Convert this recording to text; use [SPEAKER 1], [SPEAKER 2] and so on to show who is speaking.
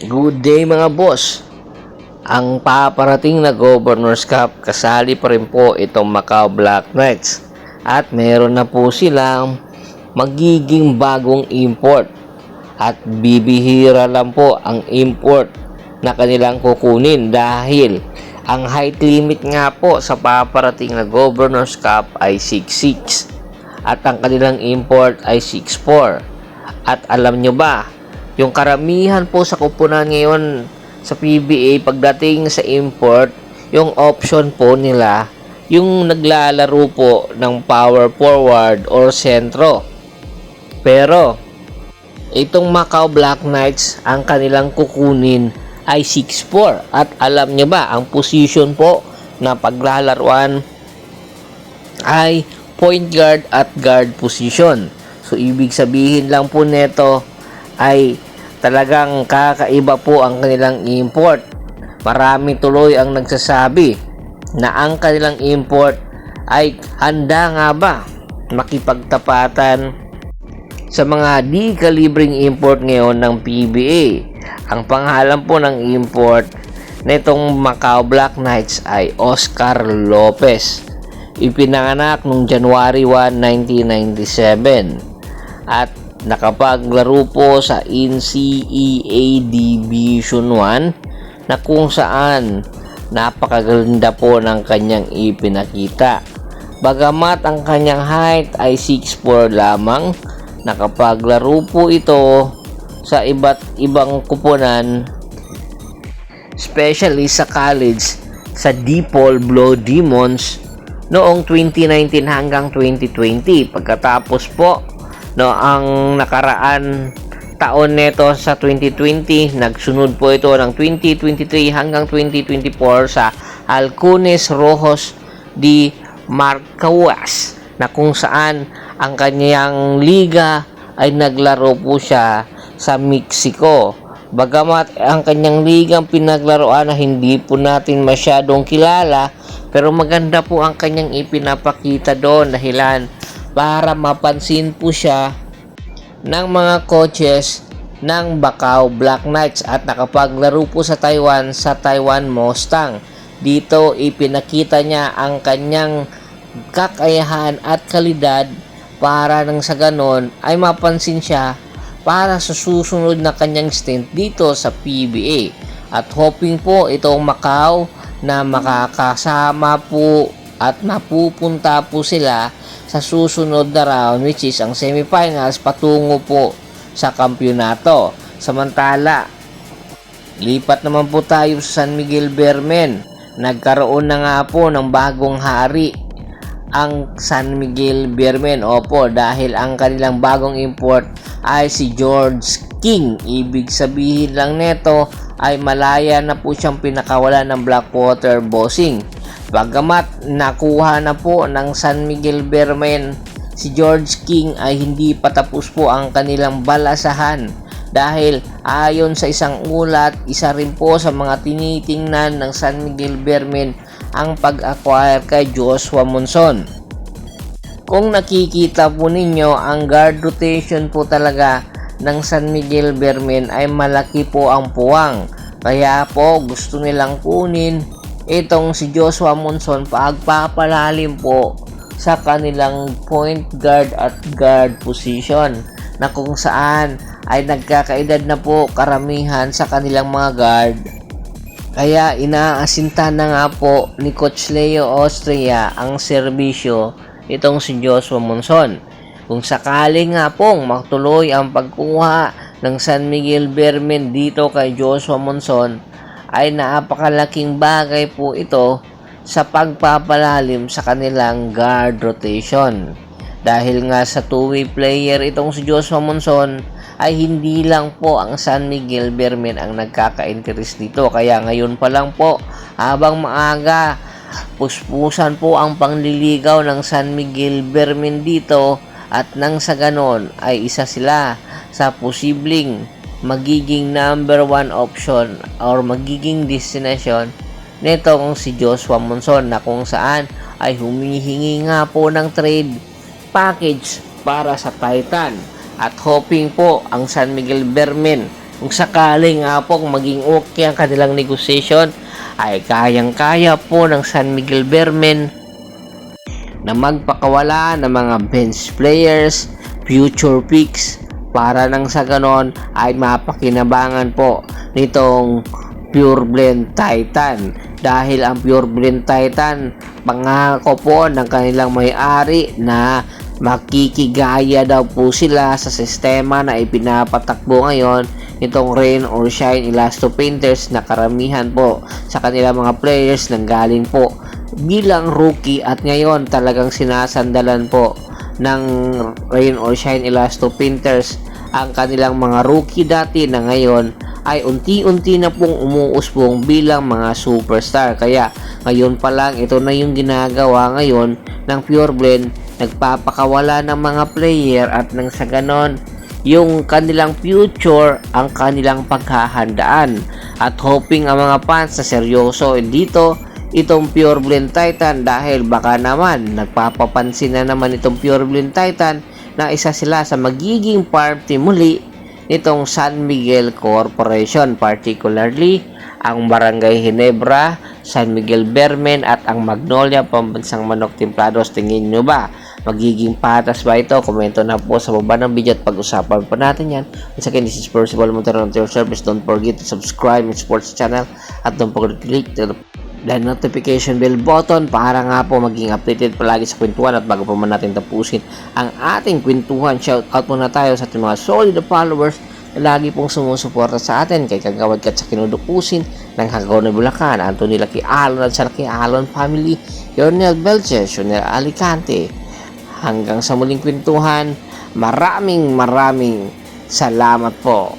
[SPEAKER 1] Good day mga boss. Ang paparating na Governor's Cup, kasali pa rin po itong Macau Black Knights. At meron na po silang magiging bagong import. At bibihira lang po ang import na kanilang kukunin dahil ang height limit nga po sa paparating na Governor's Cup ay 6'6". At ang kanilang import ay 6'4". At alam nyo ba, yung karamihan po sa kupunan ngayon sa PBA pagdating sa import, yung option po nila, yung naglalaro po ng power forward or sentro. Pero, itong Macau Black Knights, ang kanilang kukunin ay 6'4". At alam nyo ba, ang position po na paglalaruan ay point guard at guard position. So, ibig sabihin lang po neto ay talagang kakaiba po ang kanilang import. Marami tuloy ang nagsasabi na ang kanilang import ay handa nga ba makipagtapatan sa mga di-kalibring import ngayon ng PBA. Ang pangalan po ng import nitong Macau Black Knights ay Oscar Lopez. Ipinanganak noong January 1, 1997 at nakapaglaro po sa NCAA Division 1 na kung saan napakaganda po ng kanyang ipinakita. Bagamat ang kanyang height ay 6'4 lamang, nakapaglaro po ito sa iba't ibang kupunan, especially sa college sa DePaul Blue Demons noong 2019 hanggang 2020. Pagkatapos po ang nakaraan taon nito sa 2020, nagsunod po ito ng 2023 hanggang 2024 sa Halcones Rojos de Marcahuas, na kung saan ang kanyang liga ay naglaro po siya sa Mexico. Bagamat ang kanyang ligang pinaglaruan na hindi po natin masyadong kilala, pero maganda po ang kanyang ipinapakita doon dahilan para mapansin po siya ng mga coaches ng Macau Black Knights at nakapaglaro po sa Taiwan sa Taiwan Mustang. Dito ipinakita niya ang kanyang kakayahan at kalidad para nang sa ganon ay mapansin siya para sa susunod na kanyang stint dito sa PBA. At hoping po itong Macau na makakasama po at mapupunta po sila sa susunod na round, which is ang semifinals patungo po sa kampyonato. Samantala, lipat naman po tayo sa San Miguel Beermen. Nagkaroon na nga po ng bagong hari ang San Miguel Beermen. Opo, dahil ang kanilang bagong import ay si George King. Ibig sabihin lang neto ay malaya na po siyang pinakawalan ng Blackwater Bossing. Bagamat nakuha na po ng San Miguel Beermen si George King, ay hindi patapos po ang kanilang balasahan dahil ayon sa isang ulat, isa rin po sa mga tinitingnan ng San Miguel Beermen ang pag-acquire kay Joshua Monson. Kung nakikita po ninyo, ang guard rotation po talaga ng San Miguel Beermen ay malaki po ang puwang, kaya po gusto nilang kunin itong si Joshua Monson pagpapalalim po sa kanilang point guard at guard position, na kung saan ay nagkakaedad na po karamihan sa kanilang mga guard. Kaya inaasinta na nga po ni Coach Leo Austria ang serbisyo itong si Joshua Monson. Kung sakali nga pong matuloy ang pagkuha ng San Miguel Beermen dito kay Joshua Monson, ay napakalaking bagay po ito sa pagpapalalim sa kanilang guard rotation. Dahil nga sa two-way player itong si Joshua Monson, ay hindi lang po ang San Miguel Beermen ang nagkaka-interest dito. Kaya ngayon pa lang po, habang maaga, puspusan po ang pangliligaw ng San Miguel Beermen dito, at nang sa ganon ay isa sila sa posibleng magiging number 1 option or magiging destination nitong si Joshua Monson, na kung saan ay humihingi nga po ng trade package para sa Titan. At hoping po ang San Miguel Beermen Kung sakaling nga po kung maging okay ang kanilang negotiation, ay kayang-kaya po ng San Miguel Beermen na magpakawala ng mga bench players, future picks, para nang sa ganon ay mapakinabangan po nitong Pure Blend Titan. Dahil ang Pure Blend Titan, pangako po ng kanilang may-ari na makikigaya daw po sila sa sistema na ipinapatakbo ngayon itong Rain or Shine Elasto Painters, na karamihan po sa kanilang mga players nanggaling po bilang rookie at ngayon talagang sinasandalan po ng Rain or Shine Elasto Painters ang kanilang mga rookie dati na ngayon ay unti-unti na pong umuusbong bilang mga superstar. Kaya ngayon pa lang ito na yung ginagawa ngayon ng Pure Blend, nagpapakawala ng mga player at nang sa ganon yung kanilang future ang kanilang paghahandaan, at hoping ang mga fans na seryoso dito itong Pure Blend Titan, dahil baka naman nagpapapansin na naman itong Pure Blend Titan na isa sila sa magiging party muli nitong San Miguel Corporation, particularly ang Barangay Ginebra, San Miguel Beermen at ang Magnolia Pambansang Manok Templados. Tingin nyo ba magiging patas ba ito? Komento na po sa baba ng video at pag-usapan pa natin yan. Once again, this is Percival Montero of your service. Don't forget to subscribe and support sa channel at don't forget to click the notification bell button para nga po maging updated palagi sa kwentuhan. At bago pa man natin tapusin ang ating kwentuhan, shout out muna tayo sa ating mga solid followers na lagi pong sumusuporta sa atin, kay Kagawad Kat sa Kinudukusin ng Hagaw na Bulacan, Anthony Laki Alon at sa Laki Alon family, Yornel Belches, Yornel Alicante. Hanggang sa muling kwentuhan, maraming salamat po.